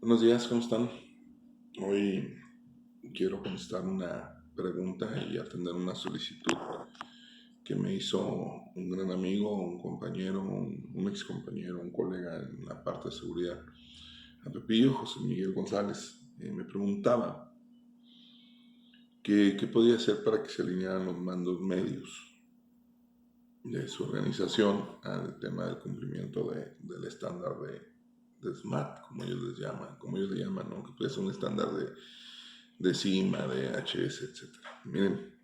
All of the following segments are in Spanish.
Buenos días, ¿cómo están? Hoy quiero contestar una pregunta y atender una solicitud que me hizo un gran amigo, un compañero, un ex compañero, un colega en la parte de seguridad, a Pepillo, José Miguel González. Me preguntaba qué podía hacer para que se alinearan los mandos medios de su organización al tema del cumplimiento del estándar de SMART, como ellos les llaman, ¿no? Que puede ser un estándar de CIMA, de HS, etcétera. Miren,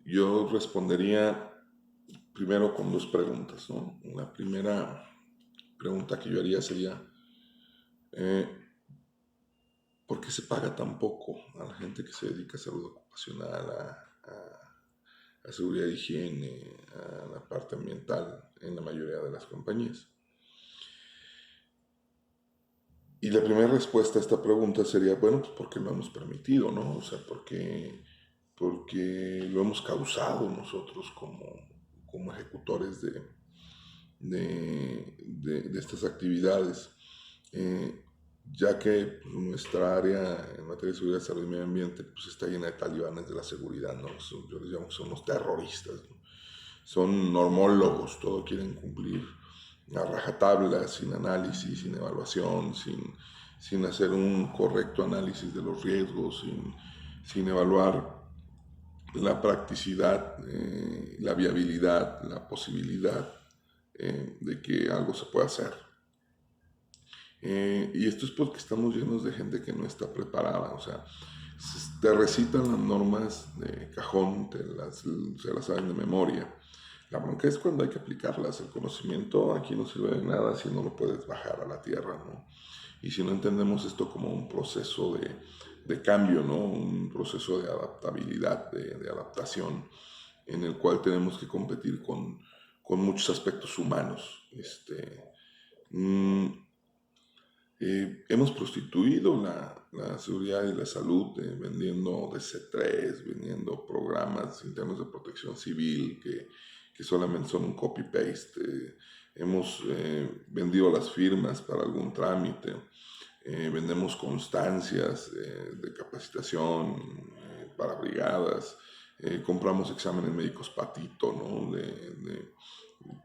yo respondería primero con dos preguntas, ¿no? La primera pregunta que yo haría sería, eh, ¿por qué se paga tan poco a la gente que se dedica a salud ocupacional, a seguridad e higiene, a la parte ambiental en la mayoría de las compañías? Y la primera respuesta a esta pregunta sería, bueno, pues porque lo hemos permitido, ¿no? O sea, porque lo hemos causado nosotros como ejecutores de estas actividades, eh, ya que pues, nuestra área en materia de seguridad, salud y medio ambiente pues, está llena de talibanes de la seguridad, ¿no? Yo les llamo que son los terroristas, ¿no? Son normólogos, todo quieren cumplir a rajatabla, sin análisis, sin evaluación, sin hacer un correcto análisis de los riesgos, sin evaluar la practicidad, la viabilidad, la posibilidad de que algo se pueda hacer. Y esto es porque estamos llenos de gente que no está preparada, o sea, te recitan las normas de cajón, se las saben de memoria. La bronca es cuando hay que aplicarlas. El conocimiento aquí no sirve de nada si no lo puedes bajar a la tierra, ¿no? Y si no entendemos esto como un proceso de cambio, ¿no? Un proceso de adaptabilidad, de adaptación, en el cual tenemos que competir con muchos aspectos humanos. Mm, hemos prostituido la seguridad y la salud vendiendo DC3, vendiendo programas internos de protección civil que solamente son un copy-paste. Hemos vendido las firmas para algún trámite. Vendemos constancias de capacitación para brigadas. Compramos exámenes médicos patito, ¿no?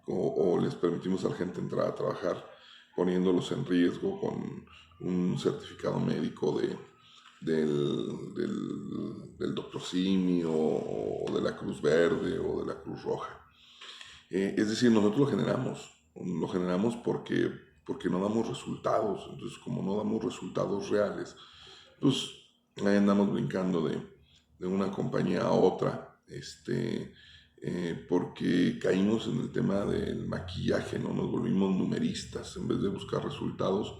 O les permitimos a la gente entrar a trabajar poniéndolos en riesgo con un certificado médico del Dr. Simi o de la Cruz Verde o de la Cruz Roja. Es decir, nosotros lo generamos porque no damos resultados. Entonces, como no damos resultados reales, pues ahí andamos brincando de una compañía a otra, porque caímos en el tema del maquillaje, ¿no? Nos volvimos numeristas, en vez de buscar resultados,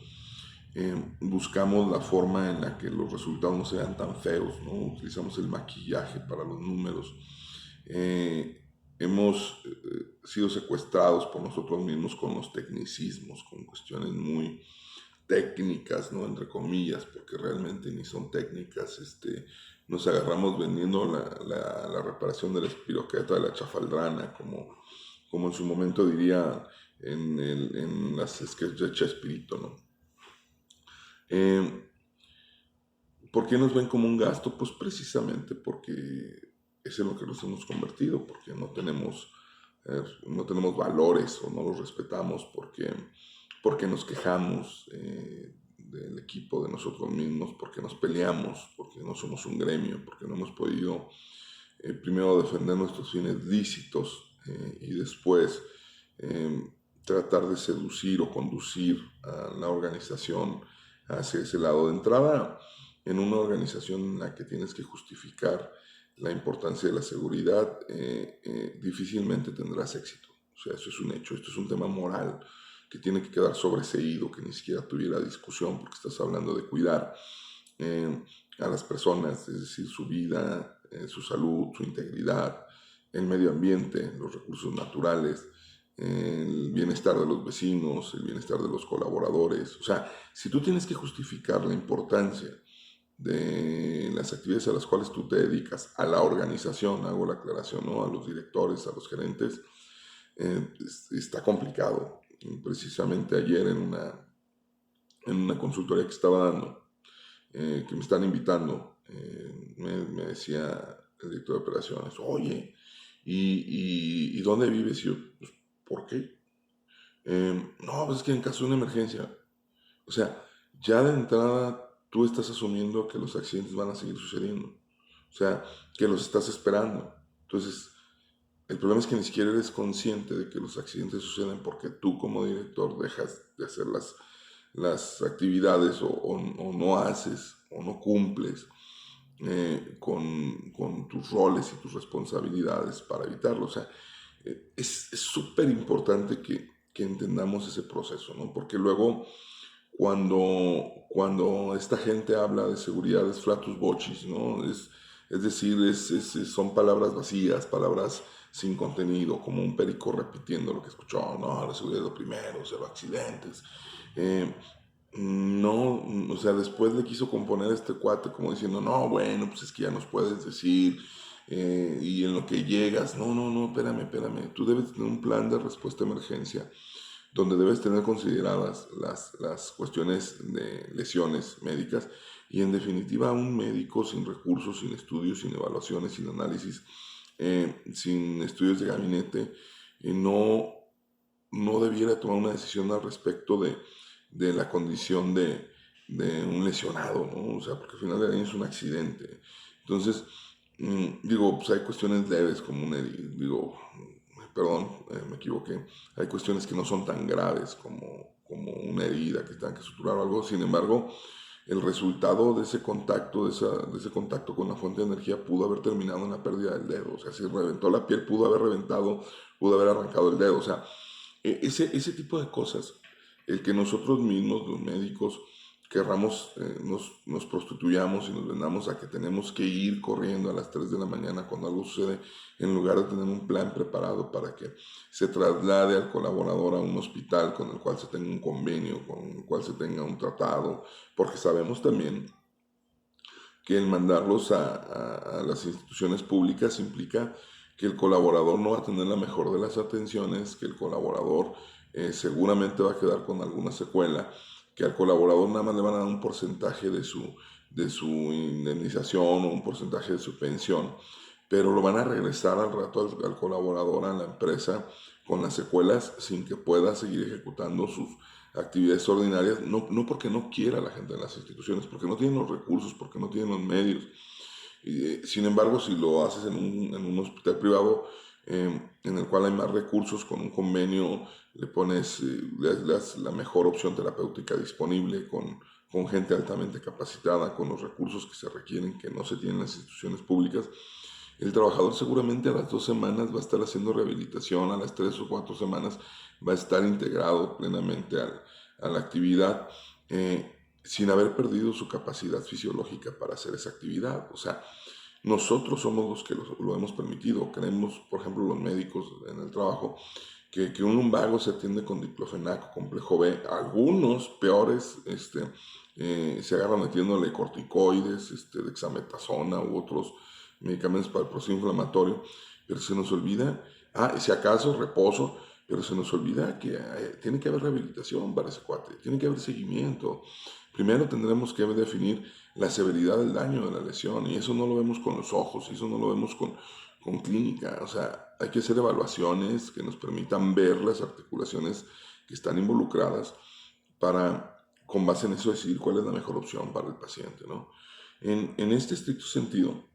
buscamos la forma en la que los resultados no sean tan feos, ¿no? Utilizamos el maquillaje para los números. Hemos sido secuestrados por nosotros mismos con los tecnicismos, con cuestiones muy técnicas, ¿no? Entre comillas, porque realmente ni son técnicas. Nos agarramos vendiendo la reparación de la espiroqueta de la chafaldrana, como en su momento diría en las sketches de Chespirito, ¿no? Eh, ¿Por qué nos ven como un gasto? Pues precisamente porque es en lo que nos hemos convertido, porque no tenemos valores o no los respetamos, porque nos quejamos del equipo, de nosotros mismos, porque nos peleamos, porque no somos un gremio, porque no hemos podido primero defender nuestros fines lícitos y después eh, tratar de seducir o conducir a la organización hacia ese lado. De entrada, en una organización en la que tienes que justificar la importancia de la seguridad, difícilmente tendrás éxito. O sea, eso es un hecho. Esto es un tema moral que tiene que quedar sobreseído, que ni siquiera tuviera discusión, porque estás hablando de cuidar eh, a las personas, es decir, su vida, su salud, su integridad, el medio ambiente, los recursos naturales, el bienestar de los vecinos, el bienestar de los colaboradores. O sea, si tú tienes que justificar la importancia de las actividades a las cuales tú te dedicas, a la organización, hago la aclaración, ¿no? A los directores, a los gerentes, está complicado. Precisamente ayer en una consultoría que estaba dando, que me están invitando, me decía el director de operaciones, oye, ¿y dónde vives? Y yo, pues, ¿por qué? No, pues es que en caso de una emergencia, o sea, ya de entrada tú estás asumiendo que los accidentes van a seguir sucediendo, o sea, que los estás esperando. Entonces, el problema es que ni siquiera eres consciente de que los accidentes suceden porque tú como director dejas de hacer las actividades o no haces o no cumples con tus roles y tus responsabilidades para evitarlo. O sea, es súper importante que entendamos ese proceso, ¿no? Porque luego cuando esta gente habla de seguridad es flatus vocis, ¿no? Es decir, son palabras vacías, palabras sin contenido, como un perico repitiendo lo que escuchó, no, la seguridad es lo primero, cero accidentes. Eh, no, o sea, después le quiso componer este cuate como diciendo, no, bueno, pues es que ya nos puedes decir, y en lo que llegas, no, espérame, tú debes tener un plan de respuesta a emergencia donde debes tener consideradas las cuestiones de lesiones médicas y en definitiva un médico sin recursos, sin estudios, sin evaluaciones, sin análisis, sin estudios de gabinete, no debiera tomar una decisión al respecto de la condición de un lesionado, ¿no? O sea, porque al final de año es un accidente. Entonces, digo, pues hay cuestiones leves como perdón, me equivoqué, hay cuestiones que no son tan graves como una herida que tengan que suturar o algo, sin embargo, el resultado de ese contacto, de ese contacto con la fuente de energía pudo haber terminado en la pérdida del dedo, o sea, si reventó la piel pudo haber reventado, pudo haber arrancado el dedo, o sea, ese tipo de cosas, el que nosotros mismos, los médicos, querramos, nos prostituyamos y nos vendamos a que tenemos que ir corriendo a las 3 de la mañana cuando algo sucede, en lugar de tener un plan preparado para que se traslade al colaborador a un hospital con el cual se tenga un convenio, con el cual se tenga un tratado, porque sabemos también que el mandarlos a las instituciones públicas implica que el colaborador no va a tener la mejor de las atenciones, que el colaborador seguramente va a quedar con alguna secuela, que al colaborador nada más le van a dar un porcentaje de su indemnización o un porcentaje de su pensión, pero lo van a regresar al rato al colaborador, a la empresa, con las secuelas sin que pueda seguir ejecutando sus actividades ordinarias, no porque no quiera la gente en las instituciones, porque no tienen los recursos, porque no tienen los medios. Sin embargo, si lo haces en un hospital privado en el cual hay más recursos, con un convenio, le pones le das la mejor opción terapéutica disponible, con gente altamente capacitada, con los recursos que se requieren, que no se tienen en las instituciones públicas, el trabajador seguramente a las 2 semanas va a estar haciendo rehabilitación, a las 3 o 4 semanas va a estar integrado plenamente a la actividad sin haber perdido su capacidad fisiológica para hacer esa actividad. O sea, nosotros somos los que lo hemos permitido. Creemos, por ejemplo, los médicos en el trabajo, que un lumbago se atiende con diclofenaco, complejo B. Algunos peores se agarran metiéndole corticoides, dexametasona u otros medicamentos para el proceso inflamatorio, pero se nos olvida, si acaso reposo, pero se nos olvida que tiene que haber rehabilitación para ese cuate, tiene que haber seguimiento. Primero tendremos que definir la severidad del daño de la lesión, y eso no lo vemos con los ojos, y eso no lo vemos con clínica. O sea, hay que hacer evaluaciones que nos permitan ver las articulaciones que están involucradas para, con base en eso, decidir cuál es la mejor opción para el paciente, ¿no? En este estricto sentido,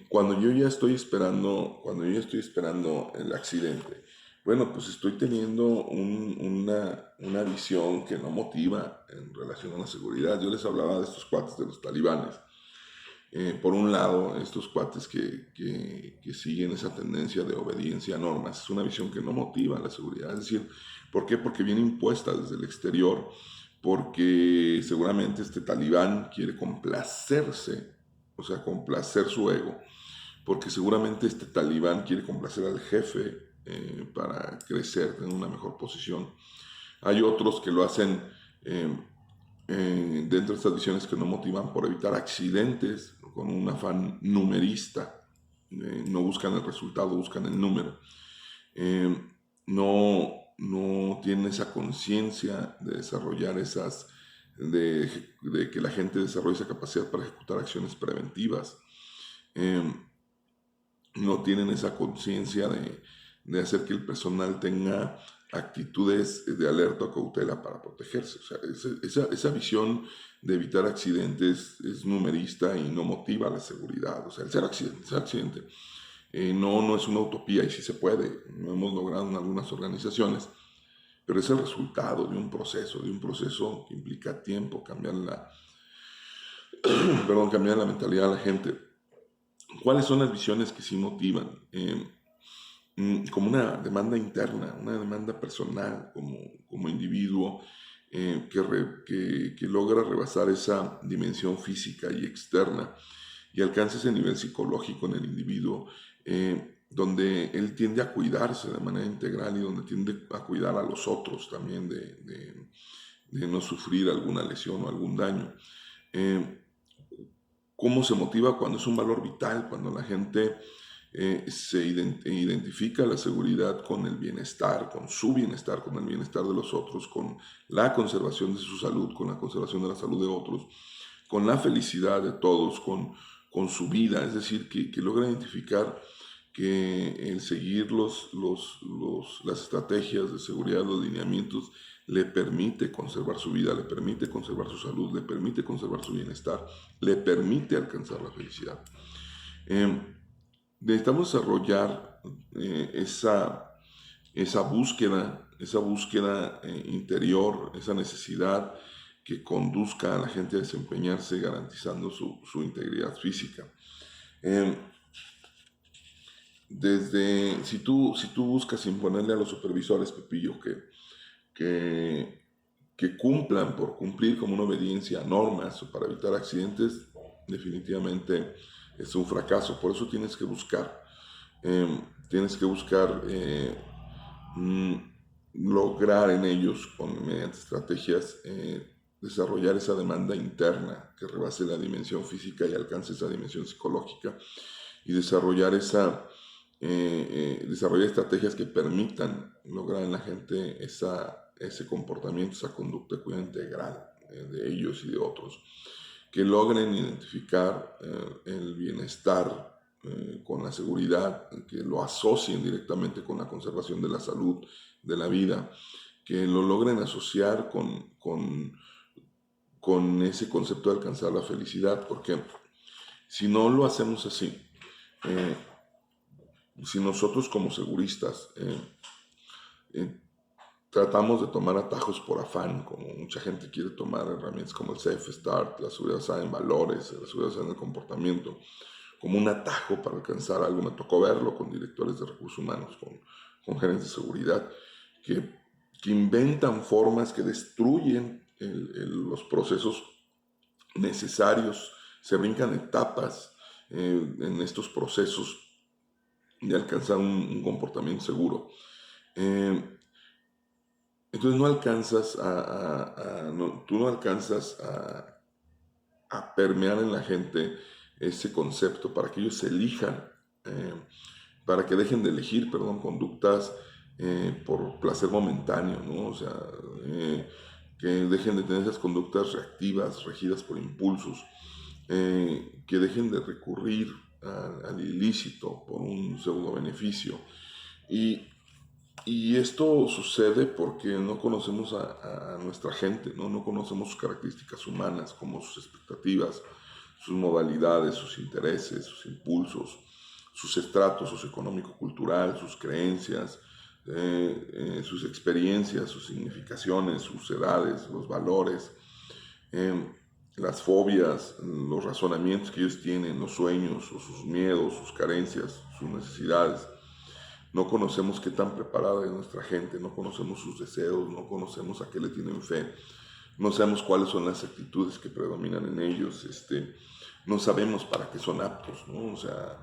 cuando yo ya estoy esperando el accidente, bueno, pues estoy teniendo una visión que no motiva en relación a la seguridad. Yo les hablaba de estos cuates de los talibanes. Por un lado, estos cuates que siguen esa tendencia de obediencia a normas, es una visión que no motiva la seguridad. Es decir, ¿por qué? Porque viene impuesta desde el exterior, porque seguramente este talibán quiere complacerse, o sea, complacer su ego, porque seguramente este talibán quiere complacer al jefe para crecer, tener una mejor posición. Hay otros que lo hacen eh, dentro de estas visiones que no motivan por evitar accidentes, con un afán numerista. No buscan el resultado, buscan el número. No, no tienen esa conciencia de desarrollar de que la gente desarrolle esa capacidad para ejecutar acciones preventivas. No tienen esa conciencia de hacer que el personal tenga actitudes de alerta o cautela para protegerse. O sea, esa visión de evitar accidentes es numerista y no motiva la seguridad. O sea, el ser accidente no es una utopía y sí se puede. Lo hemos logrado en algunas organizaciones, pero es el resultado de un proceso que implica tiempo, cambiar la mentalidad de la gente. ¿Cuáles son las visiones que sí motivan? Como una demanda interna, una demanda personal como individuo, que logra rebasar esa dimensión física y externa y alcanza ese nivel psicológico en el individuo, donde él tiende a cuidarse de manera integral y donde tiende a cuidar a los otros también de no sufrir alguna lesión o algún daño. ¿Cómo se motiva? Cuando es un valor vital, cuando la gente se identifica la seguridad con el bienestar, con su bienestar, con el bienestar de los otros, con la conservación de su salud, con la conservación de la salud de otros, con la felicidad de todos, con su vida. Es decir, que logra identificar que el seguir las estrategias de seguridad, los lineamientos, le permite conservar su vida, le permite conservar su salud, le permite conservar su bienestar, le permite alcanzar la felicidad. Necesitamos desarrollar esa búsqueda interior, esa necesidad que conduzca a la gente a desempeñarse garantizando su integridad física. Si tú buscas imponerle a los supervisores, Pepillo, que cumplan por cumplir como una obediencia a normas o para evitar accidentes, definitivamente es un fracaso. Por eso tienes que buscar lograr en ellos, mediante estrategias, desarrollar esa demanda interna que rebase la dimensión física y alcance esa dimensión psicológica, y desarrollar estrategias que permitan lograr en la gente ese comportamiento, esa conducta de cuidado integral de ellos y de otros, que logren identificar el bienestar con la seguridad, que lo asocien directamente con la conservación de la salud, de la vida, que lo logren asociar con ese concepto de alcanzar la felicidad, porque si no lo hacemos así, si nosotros como seguristas tratamos de tomar atajos por afán, como mucha gente quiere tomar herramientas como el Safe Start, la seguridad basada en valores, la seguridad basada en el comportamiento, como un atajo para alcanzar algo. Me tocó verlo con directores de recursos humanos, con gerentes de seguridad, que inventan formas que destruyen los procesos necesarios, se brincan etapas en estos procesos de alcanzar un comportamiento seguro. Entonces tú no alcanzas a permear en la gente ese concepto para que ellos elijan, para que dejen de elegir, conductas por placer momentáneo, ¿no? O sea, que dejen de tener esas conductas reactivas, regidas por impulsos, que dejen de recurrir al ilícito por un pseudo beneficio. Y esto sucede porque no conocemos a nuestra gente, ¿no? Conocemos sus características humanas, como sus expectativas, sus modalidades, sus intereses, sus impulsos, sus estratos socioeconómico-cultural, sus creencias, sus experiencias, sus significaciones, sus edades, los valores, las fobias, los razonamientos que ellos tienen, los sueños, o sus miedos, sus carencias, sus necesidades. No conocemos qué tan preparada es nuestra gente, no conocemos sus deseos, no conocemos a qué le tienen fe, no sabemos cuáles son las actitudes que predominan en ellos, no sabemos para qué son aptos, ¿no? O sea,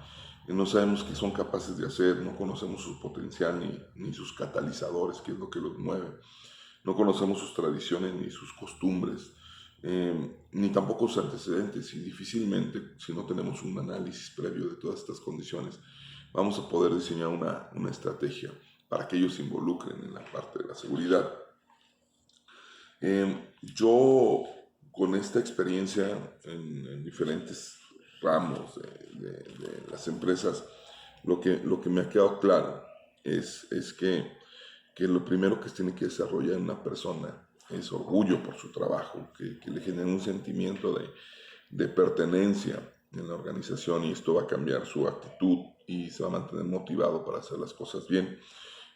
no sabemos qué son capaces de hacer, no conocemos su potencial ni sus catalizadores, qué es lo que los mueve, no conocemos sus tradiciones ni sus costumbres, ni tampoco sus antecedentes, y difícilmente, si no tenemos un análisis previo de todas estas condiciones, vamos a poder diseñar una estrategia para que ellos se involucren en la parte de la seguridad. Yo, con esta experiencia en diferentes ramos de las empresas, lo que me ha quedado claro es que lo primero que se tiene que desarrollar en una persona es orgullo por su trabajo, que le genere un sentimiento de pertenencia en la organización, y esto va a cambiar su actitud y se va a mantener motivado para hacer las cosas bien.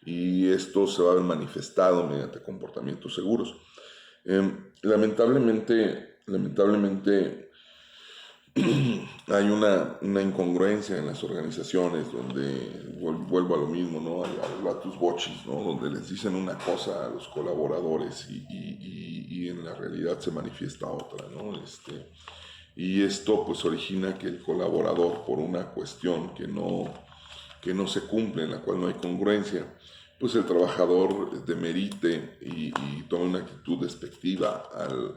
Y esto se va a ver manifestado mediante comportamientos seguros. Lamentablemente hay una incongruencia en las organizaciones donde vuelvo a lo mismo, ¿no? Al Latus Bochis, ¿no? Donde les dicen una cosa a los colaboradores y en la realidad se manifiesta otra, ¿no? Y esto pues origina que el colaborador, por una cuestión que no se cumple, en la cual no hay congruencia, pues el trabajador demerite y tome una actitud despectiva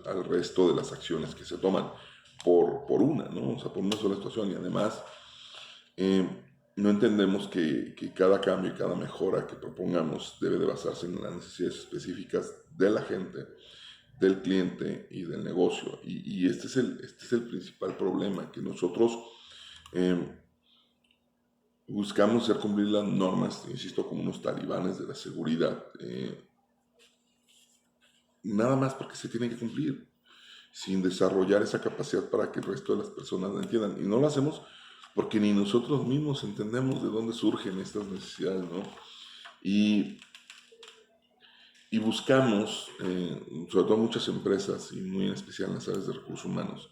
al resto de las acciones que se toman por una, ¿no? O sea, por una sola situación. Y además, no entendemos que cada cambio y cada mejora que propongamos debe de basarse en las necesidades específicas de la gente, del cliente y del negocio. Y este es el principal problema, que nosotros buscamos hacer cumplir las normas, insisto, como unos talibanes de la seguridad, nada más porque se tienen que cumplir, sin desarrollar esa capacidad para que el resto de las personas la entiendan. Y no lo hacemos porque ni nosotros mismos entendemos de dónde surgen estas necesidades, ¿no? Y buscamos, sobre todo muchas empresas, y muy en especial en las áreas de recursos humanos,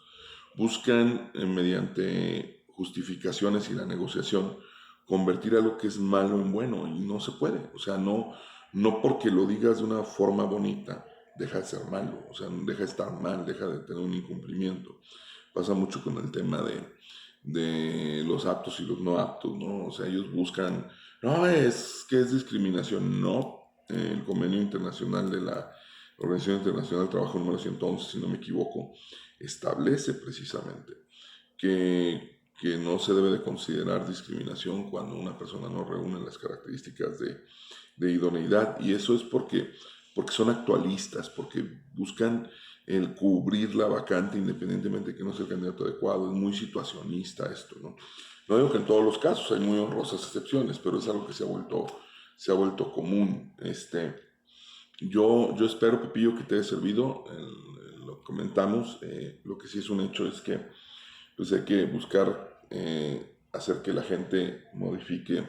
buscan mediante justificaciones y la negociación convertir a lo que es malo en bueno, y no se puede. O sea, no porque lo digas de una forma bonita deja de ser malo, o sea, deja de estar mal, deja de tener un incumplimiento. Pasa mucho con el tema de los aptos y los no aptos, ¿no? O sea, ellos buscan, no, es que es discriminación, no. El convenio internacional de la Organización Internacional del Trabajo número 111, si no me equivoco, establece precisamente que no se debe de considerar discriminación cuando una persona no reúne las características de idoneidad, y eso es porque son actualistas, porque buscan el cubrir la vacante independientemente de que no sea el candidato adecuado. Es muy situacionista esto, ¿no? No digo que en todos los casos, hay muy honrosas excepciones, pero es algo que se ha vuelto común. Yo espero, Pepillo, que te haya servido. Lo comentamos. Lo que sí es un hecho es que pues hay que buscar hacer que la gente modifique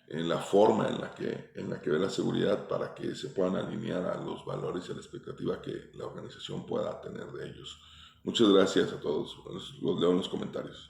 la forma en la que ve la seguridad, para que se puedan alinear a los valores y a la expectativa que la organización pueda tener de ellos. Muchas gracias a todos. Los leo en los comentarios.